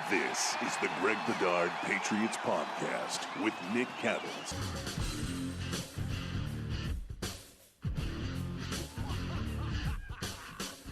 This is the Greg Bedard Patriots Podcast with Nick Cattles.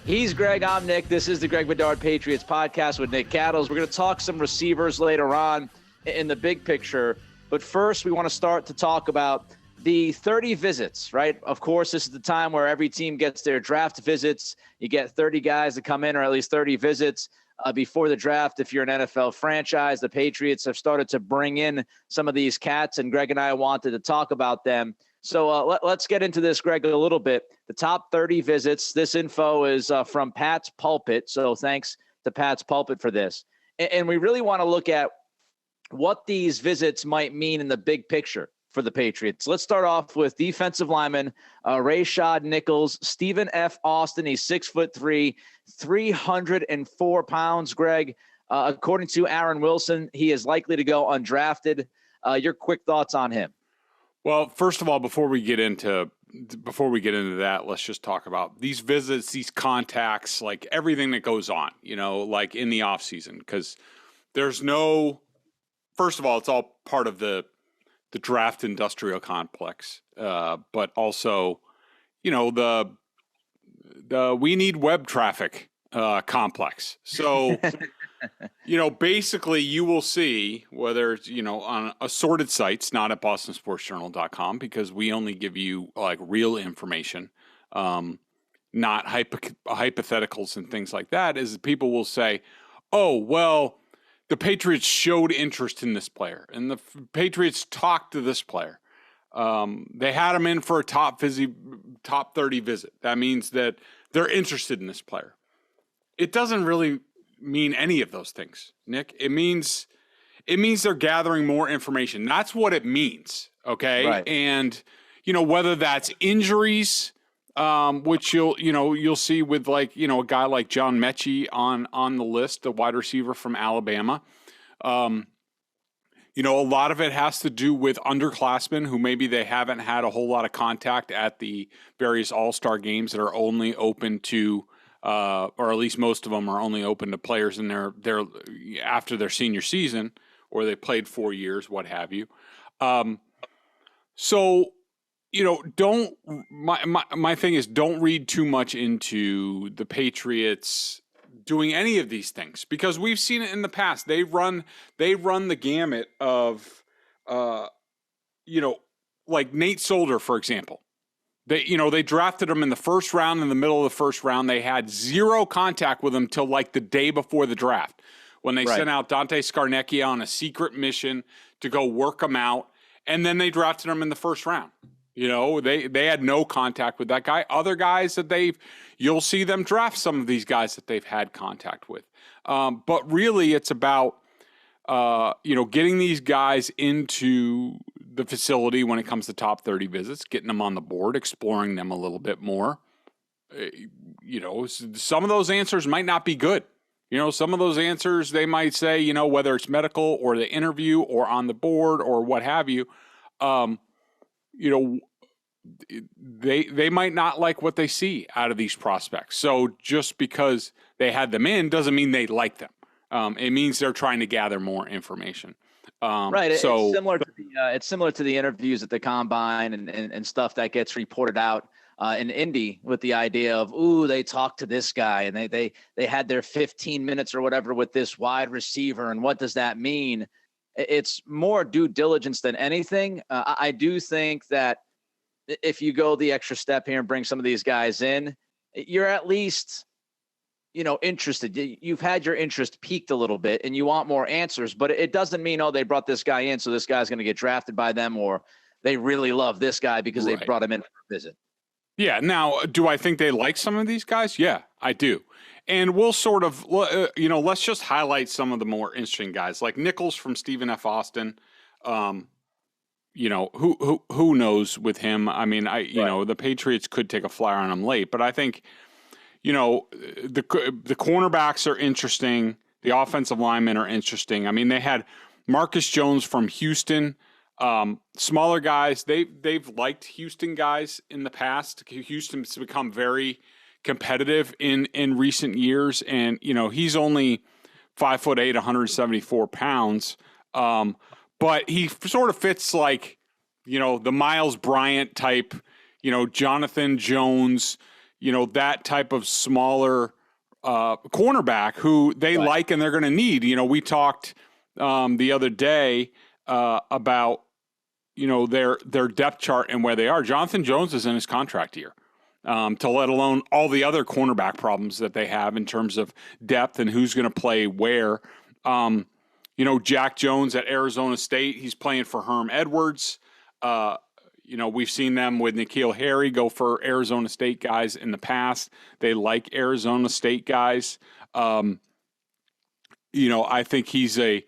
He's Greg, I'm Nick. This is the Greg Bedard Patriots Podcast with Nick Cattles. We're going to talk some receivers later on in the big picture. But first, we want to start to talk about the 30 visits, right? Of course, this is the time where every team gets their draft visits. You get 30 guys to come in, or at least 30 visits before the draft. If you're an NFL franchise, the Patriots have started to bring in some of these cats, and Greg and I wanted to talk about them. So let's get into this, Greg, a little bit. The top 30 visits. This info is from Pat's Pulpit, so thanks to Pat's Pulpit for this. And we really want to look at what these visits might mean in the big picture for the Patriots. Let's start off with defensive lineman Rayshad Nichols, Stephen F. Austin. He's 6'3", 304 pounds, Greg. According to Aaron Wilson, he is likely to go undrafted. Your quick thoughts on him? Well, first of all, before we get into that, let's just talk about these visits, these contacts, like everything that goes on, like in the off season, because there's no, first of all, it's all part of the draft industrial complex, but also, the we need web traffic complex. So, basically you will see whether it's, on assorted sites, not at bostonsportsjournal.com, because we only give you like real information, not hypotheticals and things like that, is people will say, oh, well, the Patriots showed interest in this player and the Patriots talked to this player. They had him in for a top 30 visit. That means that they're interested in this player. It doesn't really mean any of those things, Nick. It means they're gathering more information. That's what it means. Okay. Right. And, whether that's injuries, which you'll see with a guy like John Metchie on the list, the wide receiver from Alabama. A lot of it has to do with underclassmen who maybe they haven't had a whole lot of contact at the various all-star games that are only open to, or at least most of them are only open to players in their after their senior season, or they played 4 years, what have you. My thing is, don't read too much into the Patriots doing any of these things, because we've seen it in the past. They run the gamut of, like Nate Solder, for example. They drafted him in the first round, in the middle of the first round. They had zero contact with him till like the day before the draft, when they sent out Dante Scarnecchia on a secret mission to go work him out. And then they drafted him in the first round. They had no contact with that guy. Other guys that you'll see them draft some of these guys that they've had contact with. But really it's about, getting these guys into the facility when it comes to top 30 visits, getting them on the board, exploring them a little bit more. Some of those answers might not be good. Some of those answers, they might say, whether it's medical or the interview or on the board or what have you, they might not like what they see out of these prospects. So just because they had them in doesn't mean they like them. It means they're trying to gather more information. Right. So it's similar to the interviews at the combine and stuff that gets reported out in Indy, with the idea of, they talked to this guy and they had their 15 minutes or whatever with this wide receiver. And what does that mean? It's more due diligence than anything. I do think that if you go the extra step here and bring some of these guys in, you're at least, interested. You've had your interest peaked a little bit and you want more answers, but it doesn't mean, they brought this guy in, so this guy's going to get drafted by them, or they really love this guy because they brought him in for a visit. Yeah. Now, do I think they like some of these guys? Yeah, I do. And we'll sort of, let's just highlight some of the more interesting guys, like Nichols from Stephen F. Austin. Who knows with him? I mean, the Patriots could take a flyer on him late, but I think, the cornerbacks are interesting. The offensive linemen are interesting. I mean, they had Marcus Jones from Houston. Smaller guys, they've liked Houston guys in the past. Houston's become very competitive in recent years, and he's only 5'8", 174 pounds. But he sort of fits like, the Miles Bryant type, Jonathan Jones, that type of smaller cornerback who they like and they're going to need. We talked the other day about, their depth chart and where they are. Jonathan Jones is in his contract year, to let alone all the other cornerback problems that they have in terms of depth and who's going to play where. Jack Jones at Arizona State, he's playing for Herm Edwards. We've seen them with N'Keal Harry go for Arizona State guys in the past. They like Arizona State guys. I think he's a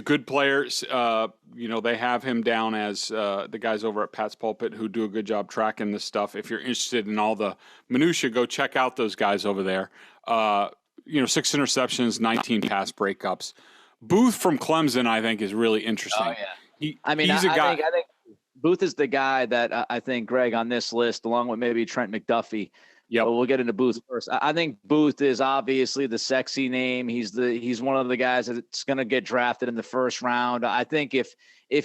good player. They have him down as the guys over at Pat's Pulpit who do a good job tracking this stuff. If you're interested in all the minutia, go check out those guys over there. 6 interceptions, 19 pass breakups. Booth from Clemson, I think, is really interesting. Oh, yeah. I think Booth is the guy that I think, Greg, on this list, along with maybe Trent McDuffie. Yeah, but we'll get into Booth first. I think Booth is obviously the sexy name. He's one of the guys that's going to get drafted in the first round. I think if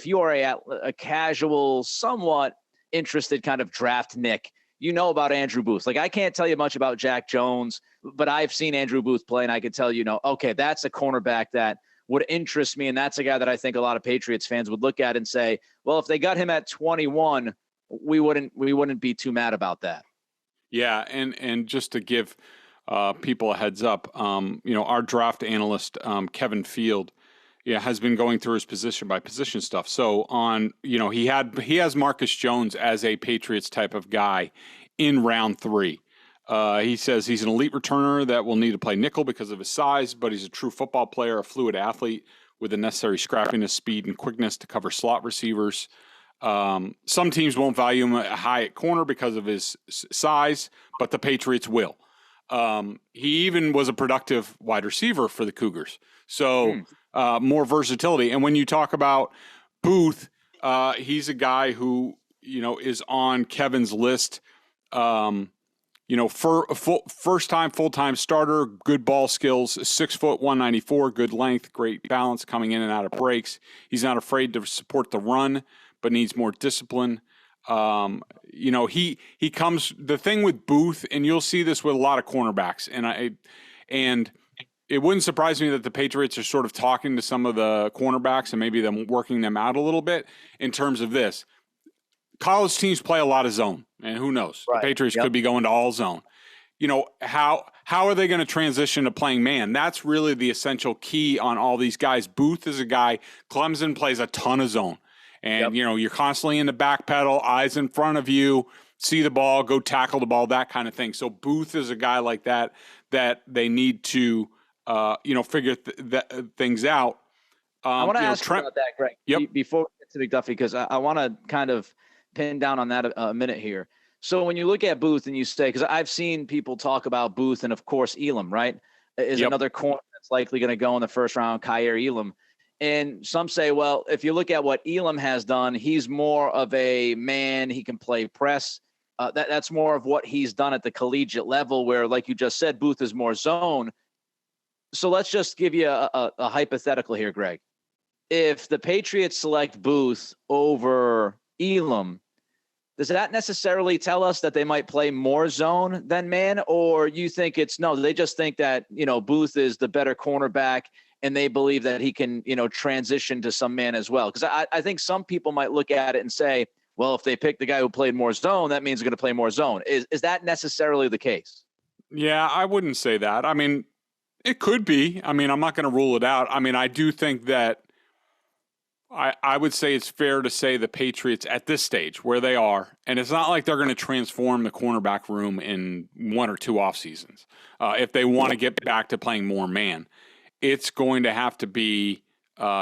you are a casual, somewhat interested kind of draft Nick, you know about Andrew Booth. Like, I can't tell you much about Jack Jones, but I've seen Andrew Booth play, and I could tell okay, that's a cornerback that would interest me, and that's a guy that I think a lot of Patriots fans would look at and say, well, if they got him at 21, we wouldn't be too mad about that. Yeah, and just to give people a heads up, our draft analyst, Kevin Field, has been going through his position by position stuff. So he has Marcus Jones as a Patriots type of guy in round 3. He says he's an elite returner that will need to play nickel because of his size, but he's a true football player, a fluid athlete with the necessary scrappiness, speed, and quickness to cover slot receivers. Some teams won't value him high at corner because of his size, but the Patriots will. He even was a productive wide receiver for the Cougars. So more versatility. And when you talk about Booth, he's a guy who, is on Kevin's list. First time, full-time starter, good ball skills, 6 foot, 194, good length, great balance coming in and out of breaks. He's not afraid to support the run, but needs more discipline. He comes, the thing with Booth, and you'll see this with a lot of cornerbacks, and it wouldn't surprise me that the Patriots are sort of talking to some of the cornerbacks and maybe them working them out a little bit in terms of this. College teams play a lot of zone, and who knows? Right. The Patriots could be going to all zone. How are they going to transition to playing man? That's really the essential key on all these guys. Booth is a guy, Clemson plays a ton of zone. And, you're constantly in the back pedal, eyes in front of you, see the ball, go tackle the ball, that kind of thing. So Booth is a guy like that they need to, figure things out. I want to ask you about that, Greg, before we get to McDuffie, because I want to kind of pin down on that a minute here. So when you look at Booth and you say, because I've seen people talk about Booth and, of course, Elam, right, is another corner that's likely going to go in the first round, Kyer Elam. And some say, well, if you look at what Elam has done, he's more of a man. He can play press. That's more of what he's done at the collegiate level, where, like you just said, Booth is more zone. So let's just give you a hypothetical here, Greg. If the Patriots select Booth over Elam, does that necessarily tell us that they might play more zone than man? Or you think they just think that, Booth is the better cornerback and they believe that he can, transition to some man as well? Because I think some people might look at it and say, well, if they pick the guy who played more zone, that means they're going to play more zone. Is that necessarily the case? Yeah, I wouldn't say that. I mean, it could be. I mean, I'm not going to rule it out. I mean, I do think that I would say it's fair to say the Patriots at this stage where they are, and it's not like they're going to transform the cornerback room in 1 or 2 off seasons. If they want to get back to playing more man, it's going to have to be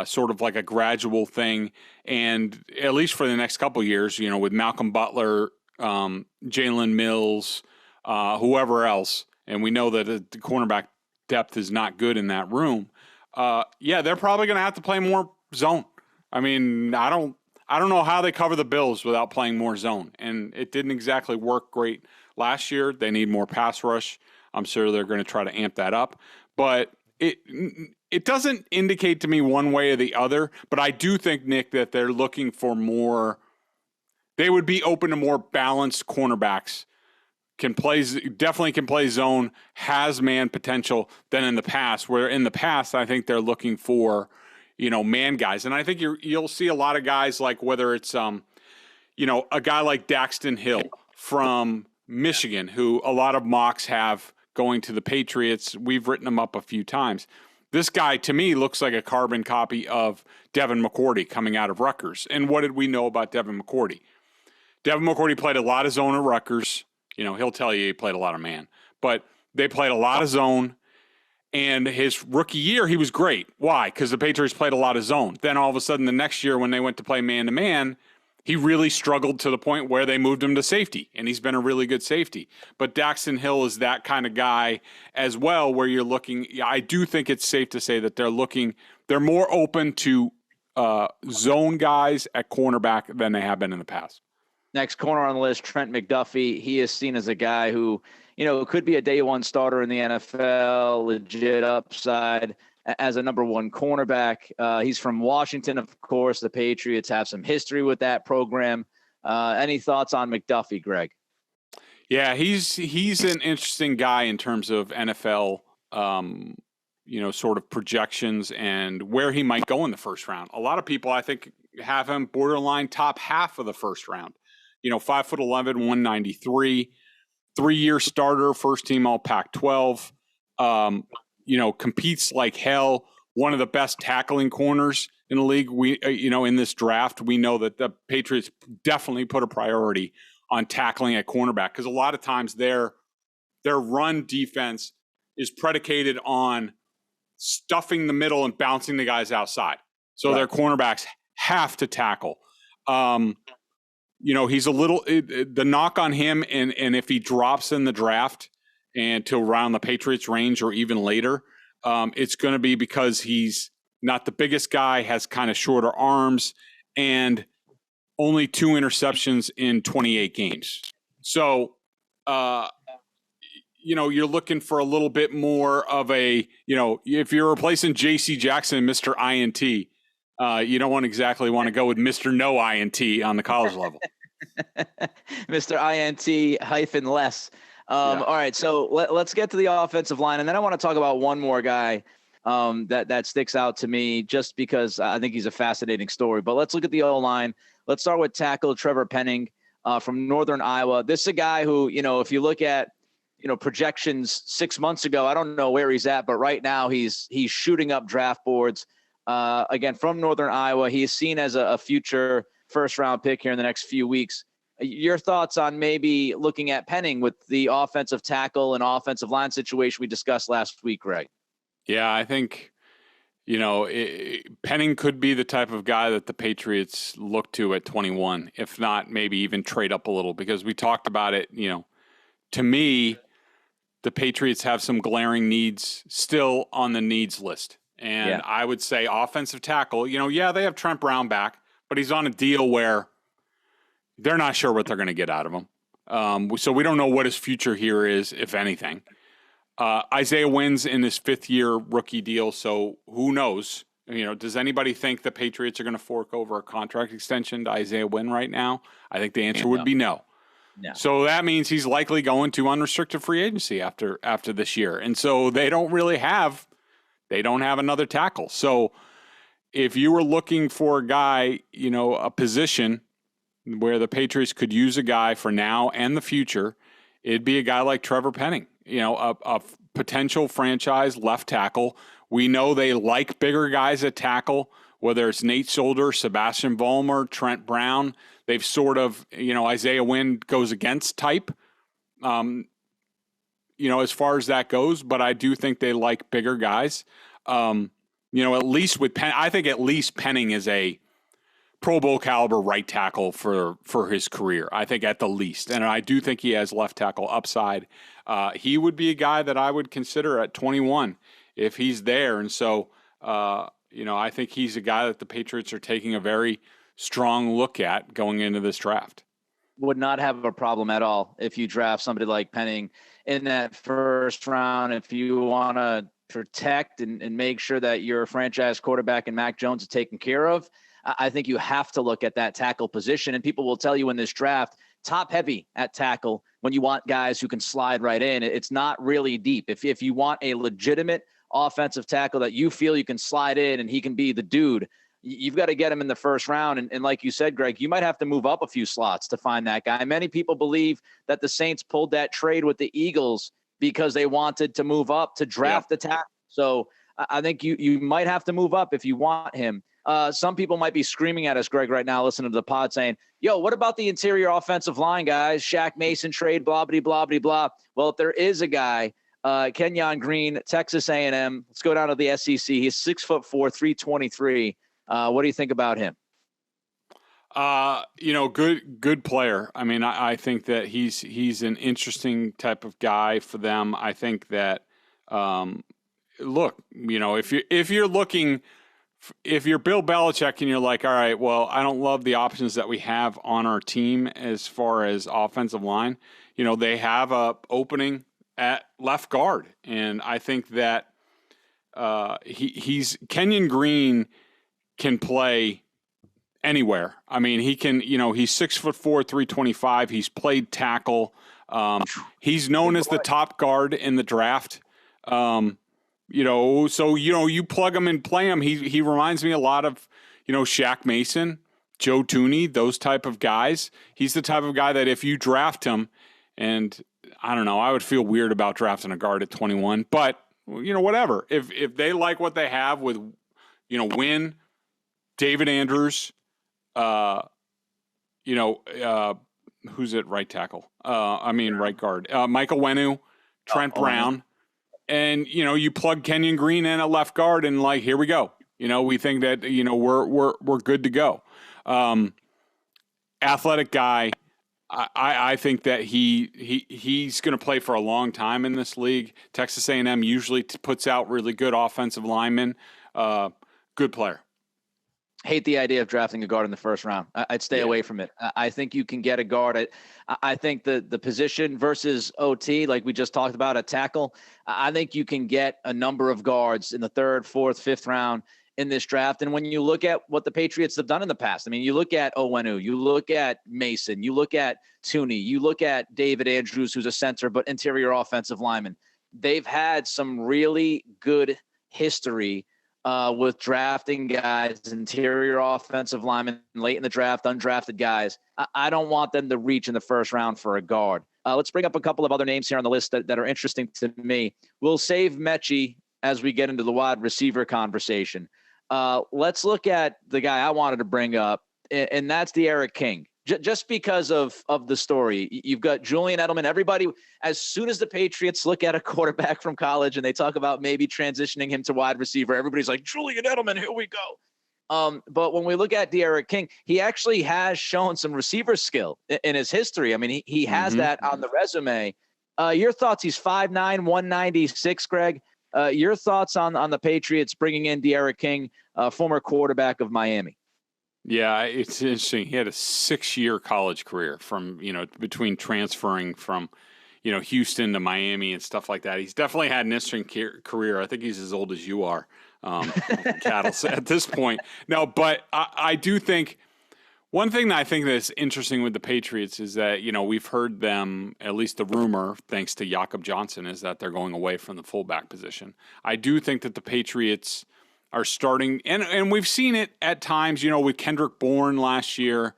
sort of like a gradual thing. And at least for the next couple of years, with Malcolm Butler, Jalen Mills, whoever else, and we know that the cornerback depth is not good in that room. They're probably going to have to play more zone. I mean, I don't know how they cover the Bills without playing more zone, and it didn't exactly work great last year. They need more pass rush. I'm sure they're going to try to amp that up. But it doesn't indicate to me one way or the other, but I do think, Nick, that they're looking for more. They would be open to more balanced cornerbacks. Definitely can play zone, has man potential than in the past. Where in the past, I think they're looking for, man guys, and I think you'll see a lot of guys like whether it's a guy like Daxton Hill from Michigan, who a lot of mocks have going to the Patriots. We've written him up a few times. This guy, to me, looks like a carbon copy of Devin McCourty coming out of Rutgers. And what did we know about Devin McCourty? Devin McCourty played a lot of zone at Rutgers. He'll tell you he played a lot of man. But they played a lot of zone. And his rookie year, he was great. Why? Because the Patriots played a lot of zone. Then all of a sudden, the next year when they went to play man-to-man, he really struggled to the point where they moved him to safety, and he's been a really good safety. But Daxton Hill is that kind of guy as well, where you're looking. I do think it's safe to say that they're more open to zone guys at cornerback than they have been in the past. Next corner on the list, Trent McDuffie. He is seen as a guy who, could be a day one starter in the NFL, legit upside as a number one cornerback. He's from Washington, of course. The Patriots have some history with that program. Any thoughts on McDuffie, Greg? Yeah, he's an interesting guy in terms of NFL, sort of projections and where he might go in the first round. A lot of people, I think, have him borderline top half of the first round. 5'11", 193, 3-year starter, first team all Pac-12. Competes like hell. One of the best tackling corners in the league. We, in this draft, we know that the Patriots definitely put a priority on tackling at cornerback because a lot of times their run defense is predicated on stuffing the middle and bouncing the guys outside. So their cornerbacks have to tackle. He's a little the knock on him, and if he drops in the draft and to around the Patriots range or even later, it's going to be because he's not the biggest guy, has kind of shorter arms, and only 2 interceptions in 28 games. So, you're looking for a little bit more of a, if you're replacing J.C. Jackson, Mr. INT, you don't exactly want to go with Mr. No INT on the college level. Mr. INT hyphen less. All right, so let's get to the offensive line, and then I want to talk about one more guy that sticks out to me just because I think he's a fascinating story. But let's look at the O-line. Let's start with tackle Trevor Penning from Northern Iowa. This is a guy who, if you look at, projections 6 months ago, I don't know where he's at, but right now he's shooting up draft boards. Again, from Northern Iowa, he is seen as a future first-round pick here in the next few weeks. Your thoughts on maybe looking at Penning with the offensive tackle and offensive line situation we discussed last week, Greg? Yeah, I think, Penning could be the type of guy that the Patriots look to at 21, if not maybe even trade up a little, because we talked about it, to me, the Patriots have some glaring needs still on the needs list. And I would say offensive tackle, they have Trent Brown back, but he's on a deal where they're not sure what they're going to get out of him. So we don't know what his future here is, if anything. Isaiah Wynn's in his 5th-year rookie deal, so who knows? Does anybody think the Patriots are going to fork over a contract extension to Isaiah Wynn right now? I think the answer would be no. No. So that means he's likely going to unrestricted free agency after this year. And so they don't have another tackle. So if you were looking for a guy, a position where the Patriots could use a guy for now and the future, it'd be a guy like Trevor Penning, a potential franchise left tackle. We know they like bigger guys at tackle, whether it's Nate Solder, Sebastian Vollmer, Trent Brown. They've sort of, Isaiah Wynn goes against type, as far as that goes. But I do think they like bigger guys. At least with Penn, I think at least Penning is a Pro Bowl caliber right tackle for his career. I think at the least. And I do think he has left tackle upside. He would be a guy that I would consider at 21 if he's there. And so, I think he's a guy that the Patriots are taking a very strong look at going into this draft. Would not have a problem at all if you draft somebody like Penning in that first round if you want to protect and make sure that your franchise quarterback and Mac Jones is taken care of. I think you have to look at that tackle position, and people will tell you in this draft, top heavy at tackle when you want guys who can slide right in. It's not really deep. If you want a legitimate offensive tackle that you feel you can slide in and he can be the dude, you've got to get him in the first round. And like you said, Greg, you might have to move up a few slots to find that guy. Many people believe that the Saints pulled that trade with the Eagles because they wanted to move up to draft the tackle. So I think you might have to move up if you want him. Some people might be screaming at us, Greg, right now, listening to the pod saying, yo, what about the interior offensive line, guys? Shaq Mason trade, blah, blah, blah, blah, blah. Well, if there is a guy, Kenyon Green, Texas A&M, let's go down to the SEC. He's 6'4", 323. What do you think about him? Good player. I mean, I think that he's an interesting type of guy for them. I think that, look, if you're looking, if you're Bill Belichick and you're like, all right, well, I don't love the options that we have on our team as far as offensive line. They have a opening at left guard, and I think that he's Kenyon Green can play anywhere. I mean, he can. He's 6'4", 325. He's played tackle. He's known as the top guard in the draft. You plug him and play him. He reminds me a lot of, Shaq Mason, Joe Tooney, those type of guys. He's the type of guy that if you draft him, and I don't know, I would feel weird about drafting a guard at 21, but whatever. If they like what they have with, Wynn, David Andrews, who's at right tackle? Right guard. Michael Wenu, Trent Brown. And, you plug Kenyon Green in at left guard and here we go. We think that, we're good to go. Athletic guy. I think that he's going to play for a long time in this league. Texas A&M usually puts out really good offensive linemen. Good player. Hate the idea of drafting a guard in the first round. I'd stay away from it. I think you can get a guard. I think the position versus OT, like we just talked about at tackle, I think you can get a number of guards in the third, fourth, fifth round in this draft. And when you look at what the Patriots have done in the past, I mean, you look at Owenu, you look at Mason, you look at Tooney, you look at David Andrews, who's a center, but interior offensive lineman. They've had some really good history with drafting guys, interior offensive linemen, late in the draft, undrafted guys. I don't want them to reach in the first round for a guard. Let's bring up a couple of other names here on the list that are interesting to me. We'll save Metchie as we get into the wide receiver conversation. Let's look at the guy I wanted to bring up, and that's D'Eriq King. Just because of the story. You've got Julian Edelman. Everybody, as soon as the Patriots look at a quarterback from college and they talk about maybe transitioning him to wide receiver, everybody's like, Julian Edelman, here we go. But when we look at D'Eriq King, he actually has shown some receiver skill in his history. I mean, he has that on the resume. Your thoughts? He's 5'9", 196, Greg. Your thoughts on the Patriots bringing in D'Eriq King, former quarterback of Miami? Yeah, it's interesting. He had a 6-year college career from, between transferring from, Houston to Miami and stuff like that. He's definitely had an interesting career. I think he's as old as you are, Cattle, at this point. No, but I do think one thing that I think that's interesting with the Patriots is that, we've heard them, at least the rumor, thanks to Jakob Johnson, is that they're going away from the fullback position. I do think that the Patriots are starting, and we've seen it at times, with Kendrick Bourne last year,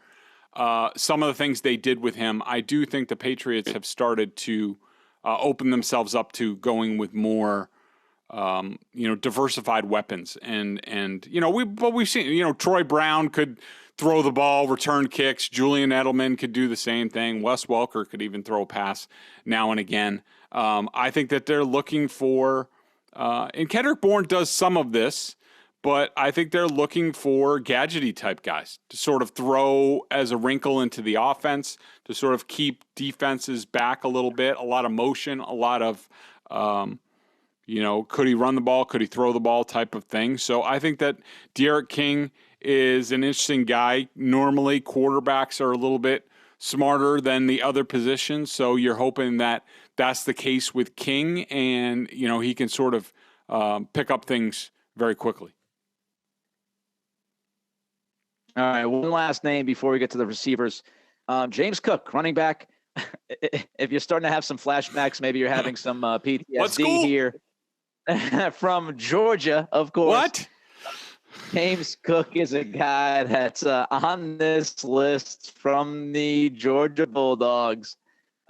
some of the things they did with him. I do think the Patriots have started to open themselves up to going with more, diversified weapons. And we've seen, Troy Brown could throw the ball, return kicks. Julian Edelman could do the same thing. Wes Welker could even throw a pass now and again. I think that they're looking for, and Kendrick Bourne does some of this, but I think they're looking for gadgety type guys to sort of throw as a wrinkle into the offense, to sort of keep defenses back a little bit, a lot of motion, a lot of, could he run the ball, could he throw the ball type of thing. So I think that D'Eriq King is an interesting guy. Normally quarterbacks are a little bit smarter than the other positions. So you're hoping that that's the case with King, and he can sort of pick up things very quickly. All right, one last name before we get to the receivers. James Cook, running back. If you're starting to have some flashbacks, maybe you're having some PTSD here. From Georgia, of course. What? James Cook is a guy that's on this list from the Georgia Bulldogs.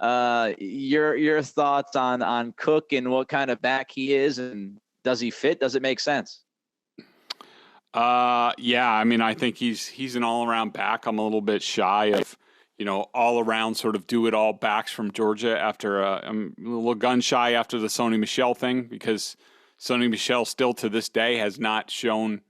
Your thoughts on Cook and what kind of back he is, and does he fit? Does it make sense? Yeah, I mean, I think he's an all-around back. I'm a little bit shy of, all-around sort of do-it-all backs from Georgia after I'm a little gun-shy after the Sony Michel thing, because Sony Michel still to this day has not shown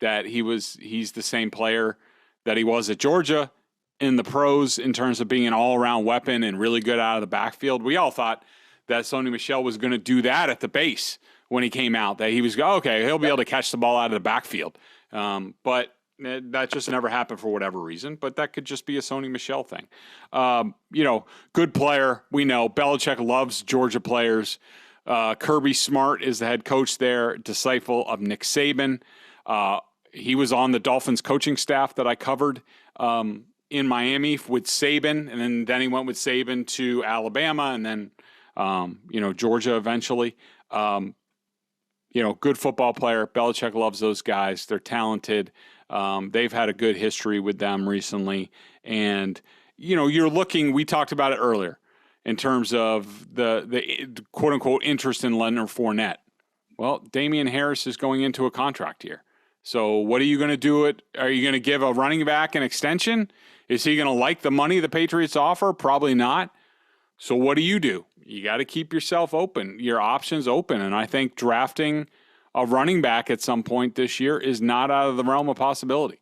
that he's the same player that he was at Georgia in the pros in terms of being an all-around weapon and really good out of the backfield. We all thought that Sony Michel was going to do that at the base when he came out, that he was, okay, he'll be able to catch the ball out of the backfield. But that just never happened for whatever reason, but that could just be a Sony Michel thing. Good player. We know Belichick loves Georgia players. Kirby Smart is the head coach there, disciple of Nick Saban. He was on the Dolphins coaching staff that I covered in Miami with Saban, and then he went with Saban to Alabama, and then Georgia eventually. Good football player. Belichick loves those guys. They're talented. They've had a good history with them recently. And, you're looking, we talked about it earlier, in terms of the quote-unquote interest in Leonard Fournette. Well, Damian Harris is going into a contract here. So what are you going to do? Are you going to give a running back an extension? Is he going to like the money the Patriots offer? Probably not. So what do? You got to keep yourself open, your options open. And I think drafting a running back at some point this year is not out of the realm of possibility.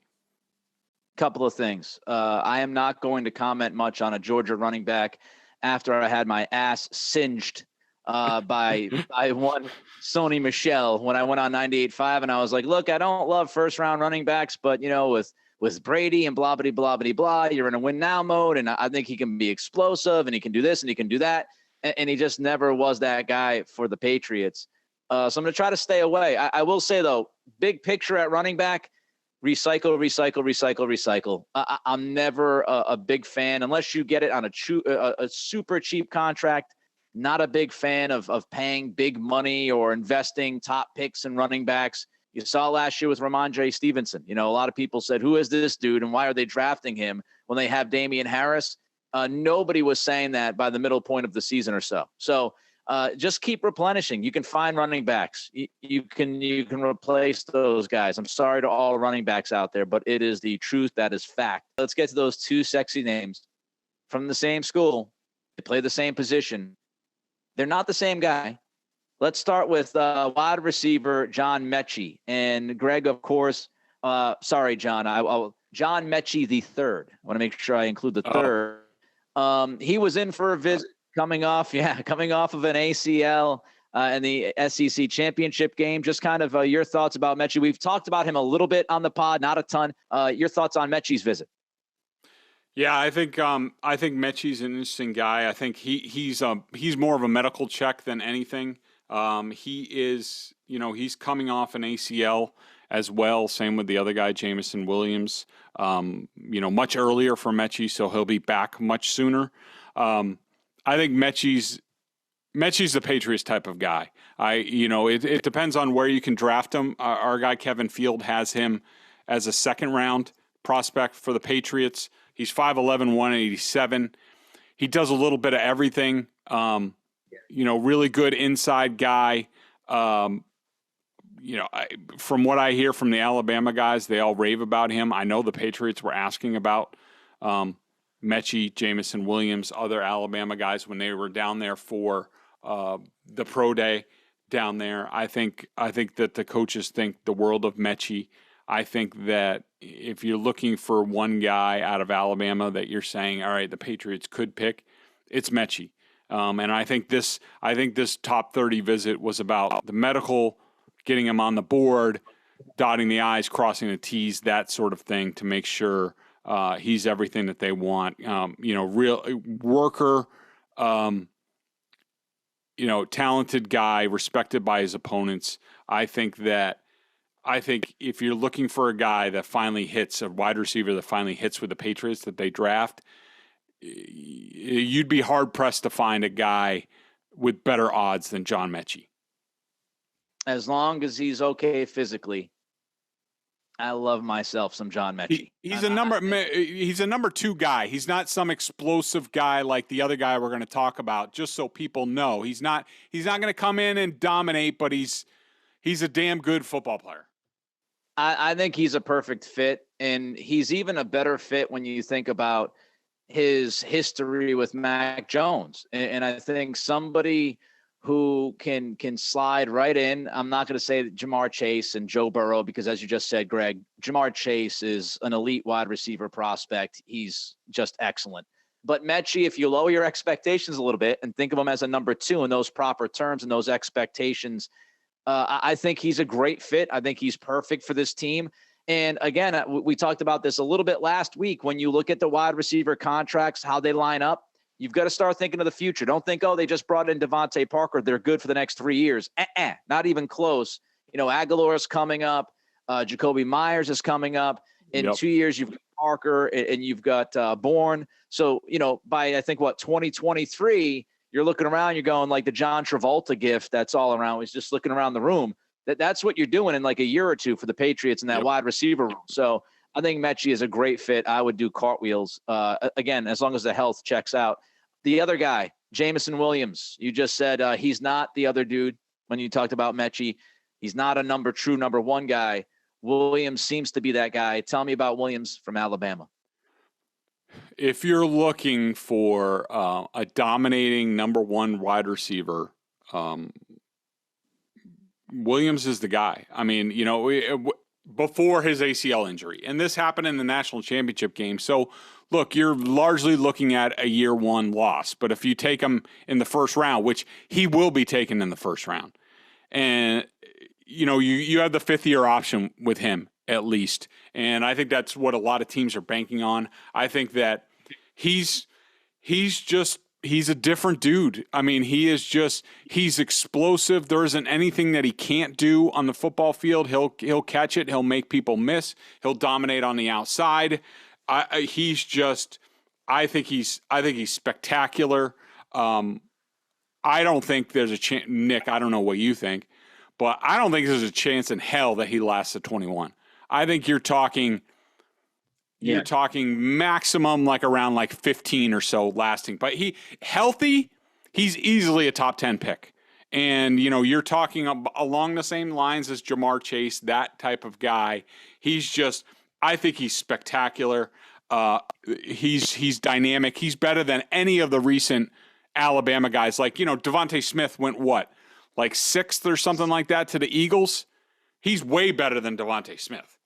Couple of things. I am not going to comment much on a Georgia running back after I had my ass singed by one Sony Michel when I went on 98.5, and I was like, look, I don't love first round running backs, but with Brady and blah, blah, blah, blah, blah, you're in a win now mode. And I think he can be explosive and he can do this and he can do that. And he just never was that guy for the Patriots. So I'm going to try to stay away. I will say, though, big picture at running back, recycle. I'm never a big fan, unless you get it on a super cheap contract. Not a big fan of paying big money or investing top picks and running backs. You saw last year with Ramondre Stevenson. A lot of people said, who is this dude and why are they drafting him when they have Damian Harris? Nobody was saying that by the middle point of the season or so. So just keep replenishing. You can find running backs. You can replace those guys. I'm sorry to all running backs out there, but it is the truth. That is fact. Let's get to those two sexy names from the same school. They play the same position. They're not the same guy. Let's start with wide receiver John Metchie. And Greg, of course, sorry, John. John Metchie the third. I want to make sure I include the third. He was in for a visit coming off of an ACL in the SEC championship game. Just kind of your thoughts about Metchie. We've talked about him a little bit on the pod, not a ton. Your thoughts on Metchie's visit? Yeah, I think Metchie's an interesting guy. I think he's more of a medical check than anything. He is, he's coming off an ACL as well. Same with the other guy, Jameson Williams. Much earlier for Metchie, so he'll be back much sooner. I think Metchie's the Patriots type of guy. It depends on where you can draft him. Our guy Kevin Field has him as a second round prospect for the Patriots. He's 5'11", 187. He does a little bit of everything. Really good inside guy. From what I hear from the Alabama guys, they all rave about him. I know the Patriots were asking about Metchie, Jameson Williams, other Alabama guys when they were down there for the pro day down there. I think that the coaches think the world of Metchie. I think that if you're looking for one guy out of Alabama that you're saying, all right, the Patriots could pick, it's Metchie. And I think this top 30 visit was about the medical, getting him on the board, dotting the I's, crossing the T's, that sort of thing to make sure He's everything that they want. Real worker, talented guy, respected by his opponents. I think if you're looking for a guy that finally hits, a wide receiver that finally hits with the Patriots that they draft, you'd be hard-pressed to find a guy with better odds than John Metchie. As long as he's okay physically, I love myself some John Metchie. He's a number 2 guy. He's not some explosive guy like the other guy we're going to talk about, just so people know. He's not going to come in and dominate, but he's a damn good football player. I think he's a perfect fit, and he's even a better fit when you think about his history with Mac Jones. And I think somebody who can slide right in. I'm not going to say that Jamar Chase and Joe Burrow, because as you just said, Greg, Jamar Chase is an elite wide receiver prospect. He's just excellent. But Metchie, if you lower your expectations a little bit and think of him as a number 2 in those proper terms and those expectations, I think he's a great fit. I think he's perfect for this team. And again, we talked about this a little bit last week. When you look at the wide receiver contracts, how they line up, you've got to start thinking of the future. Don't think, they just brought in Devontae Parker, they're good for the next 3 years. Not even close. Aguilar is coming up. Jacoby Myers is coming up. In 2 years, you've got Parker and you've got Bourne. So, by, I think, 2023, you're looking around, you're going like the John Travolta gift that's all around. He's just looking around the room. That's what you're doing in like a year or two for the Patriots in that wide receiver room. So I think Metchie is a great fit. I would do cartwheels, again, as long as the health checks out. The other guy, Jameson Williams, you just said he's not the other dude when you talked about Metchie. He's not a true number 1 guy. Williams seems to be that guy. Tell me about Williams from Alabama. If you're looking for a dominating number 1 wide receiver, Williams is the guy. I mean, before his ACL injury, and this happened in the national championship game. So look, you're largely looking at a year 1 loss, but if you take him in the first round, which he will be taken in the first round, and you have the 5th-year option with him at least. And I think that's what a lot of teams are banking on. I think that he's a different dude. I mean, he's explosive. There isn't anything that he can't do on the football field. He'll catch it. He'll make people miss. He'll dominate on the outside. I think he's spectacular. I don't think there's a chance, Nick, I don't know what you think, but I don't think there's a chance in hell that he lasts at 21. I think you're talking maximum like around like 15 or so lasting. But he's easily a top 10 pick. And, you're talking along the same lines as Jamar Chase, that type of guy. I think he's spectacular. He's dynamic. He's better than any of the recent Alabama guys. Like, Devontae Smith went like 6th or something like that to the Eagles. He's way better than Devontae Smith.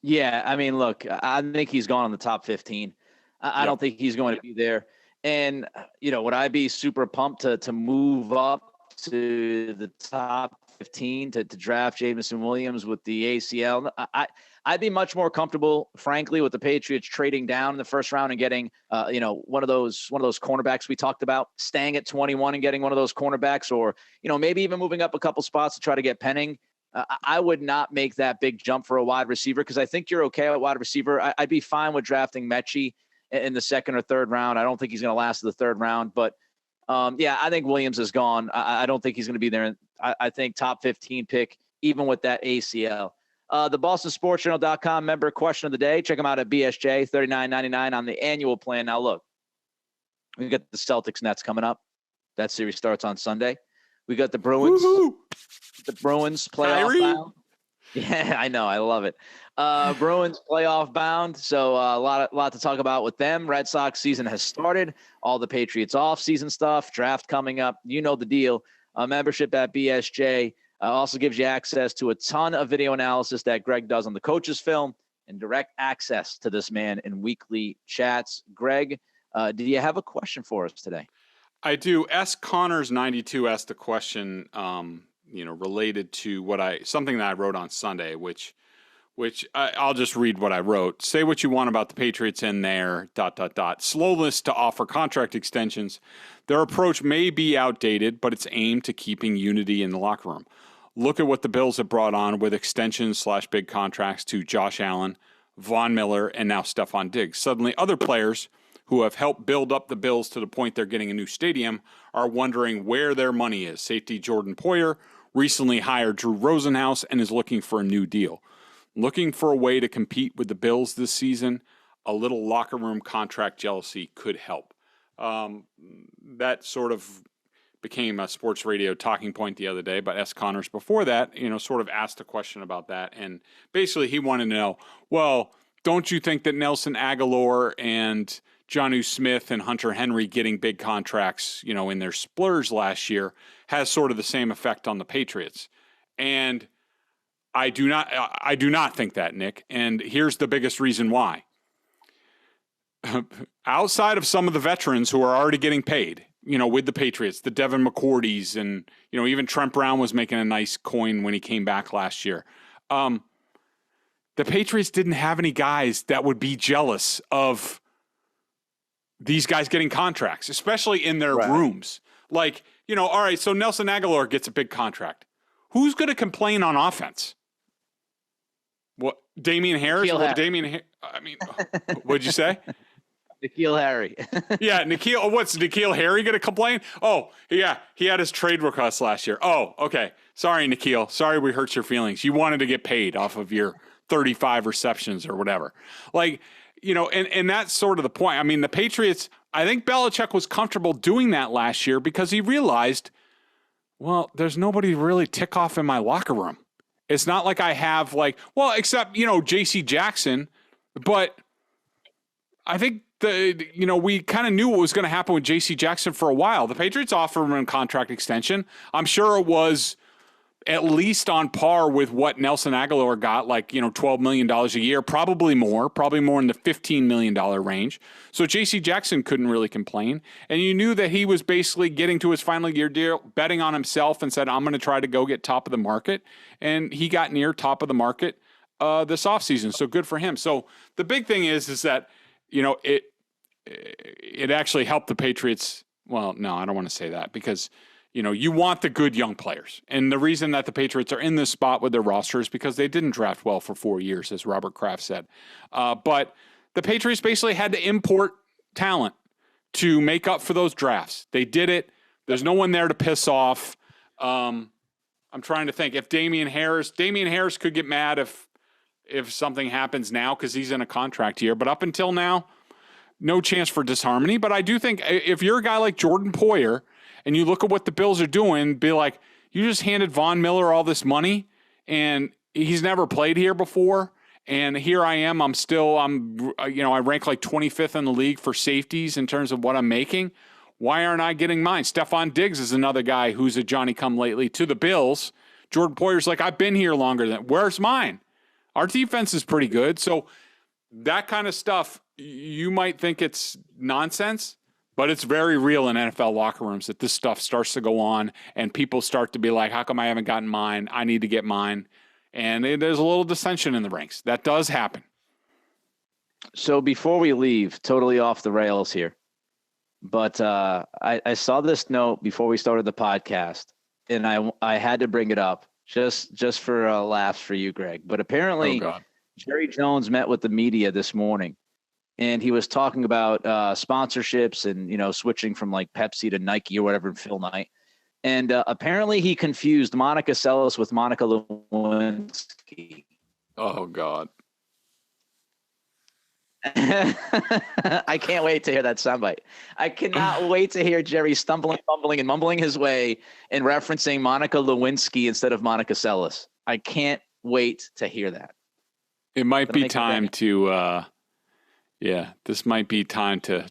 Yeah, I mean, look, I think he's gone in the top 15. I don't think he's going to be there. And, would I be super pumped to move up to the top 15 to draft Jameson Williams with the ACL? I'd be much more comfortable, frankly, with the Patriots trading down in the first round and getting, one of those cornerbacks we talked about, staying at 21 and getting one of those cornerbacks, or, maybe even moving up a couple spots to try to get Penning. I would not make that big jump for a wide receiver because I think you're okay at wide receiver. I'd be fine with drafting Metchie in the 2nd or 3rd round. I don't think he's going to last to the 3rd round, but I think Williams is gone. I don't think he's going to be there. I think top 15 pick, even with that ACL. The BostonSportsJournal.com member question of the day. Check them out at BSJ, $39.99 on the annual plan. Now, look, we got the Celtics Nets coming up. That series starts on Sunday. We got the Bruins. Woo-hoo! The Bruins playoff bound. Yeah, I know. I love it. Bruins playoff bound. So a lot to talk about with them. Red Sox season has started. All the Patriots off-season stuff. Draft coming up. You know the deal. Membership at BSJ also gives you access to a ton of video analysis that Greg does on the coach's film and direct access to this man in weekly chats. Greg, do you have a question for us today? I do. S. Connors 92 asked a question, related to something that I wrote on Sunday, which which I'll just read what I wrote. Say what you want about the Patriots and their ... slowness to offer contract extensions. Their approach may be outdated, but it's aimed to keeping unity in the locker room. Look at what the Bills have brought on with extensions / big contracts to Josh Allen, Von Miller, and now Stephon Diggs. Suddenly, other players who have helped build up the Bills to the point they're getting a new stadium are wondering where their money is. Safety Jordan Poyer recently hired Drew Rosenhaus and is looking for a new deal. Looking for a way to compete with the Bills this season, a little locker room contract jealousy could help. That sort of became a sports radio talking point the other day, but S. Connors before that, sort of asked a question about that. And basically he wanted to know, well, don't you think that Nelson Aguilar and Jonnu Smith and Hunter Henry getting big contracts, in their splurs last year has sort of the same effect on the Patriots? And I do not think that, Nick. And here's the biggest reason why. Outside of some of the veterans who are already getting paid, with the Patriots, the Devin McCourties, and, even Trent Brown was making a nice coin when he came back last year. The Patriots didn't have any guys that would be jealous of these guys getting contracts, especially in their rooms. Like, all right, so Nelson Aguilar gets a big contract. Who's going to complain on offense? What, Damian Harris? What'd you say? N'Keal Harry. Yeah, what's N'Keal Harry going to complain? Oh, yeah, he had his trade request last year. Oh, okay. Sorry, N'Keal. Sorry we hurt your feelings. You wanted to get paid off of your 35 receptions or whatever. Like, and that's sort of the point. I mean, the Patriots, I think Belichick was comfortable doing that last year because he realized, well, there's nobody to really tick off in my locker room. It's not like I have except, J.C. Jackson, but I think we kind of knew what was going to happen with J.C. Jackson for a while. The Patriots offered him a contract extension. I'm sure it was at least on par with what Nelson Aguilar got, $12 million a year, probably more in the $15 million range. So J.C. Jackson couldn't really complain. And you knew that he was basically getting to his final year deal, betting on himself and said, I'm going to try to go get top of the market. And he got near top of the market this offseason. So good for him. So the big thing is that, it actually helped the Patriots. Well, no, I don't want to say that because, you want the good young players. And the reason that the Patriots are in this spot with their roster is because they didn't draft well for 4 years, as Robert Kraft said. But the Patriots basically had to import talent to make up for those drafts. They did it. There's no one there to piss off. I'm trying to think if Damian Harris could get mad if something happens now because he's in a contract year. But up until now, no chance for disharmony. But I do think if you're a guy like Jordan Poyer and you look at what the Bills are doing, be like, you just handed Von Miller all this money and he's never played here before. And here I am. I rank like 25th in the league for safeties in terms of what I'm making. Why aren't I getting mine? Stephon Diggs is another guy who's a Johnny-come-lately to the Bills. Jordan Poyer's like, I've been here longer than, where's mine? Our defense is pretty good. So that kind of stuff, you might think it's nonsense, but it's very real in NFL locker rooms that this stuff starts to go on and people start to be like, how come I haven't gotten mine? I need to get mine. And there's a little dissension in the ranks. That does happen. So before we leave, totally off the rails here, but I saw this note before we started the podcast, and I had to bring it up just for laughs for you, Greg. But apparently, Jerry Jones met with the media this morning, and he was talking about sponsorships and switching from like Pepsi to Nike or whatever. Phil Knight. And apparently he confused Monica Seles with Monica Lewinsky. Oh, God. I can't wait to hear that soundbite. I cannot wait to hear Jerry stumbling, fumbling, and mumbling his way in referencing Monica Lewinsky instead of Monica Seles. I can't wait to hear that. It might be time to this might be time to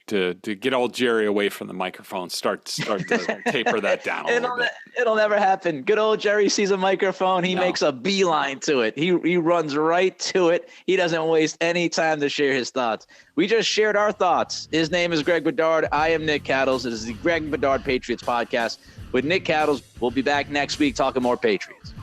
get old Jerry away from the microphone. Start to taper that down a little bit. It'll never happen. Good old Jerry sees a microphone. He makes a beeline to it. He runs right to it. He doesn't waste any time to share his thoughts. We just shared our thoughts. His name is Greg Bedard. I am Nick Cattles. It is the Greg Bedard Patriots Podcast with Nick Cattles. We'll be back next week talking more Patriots.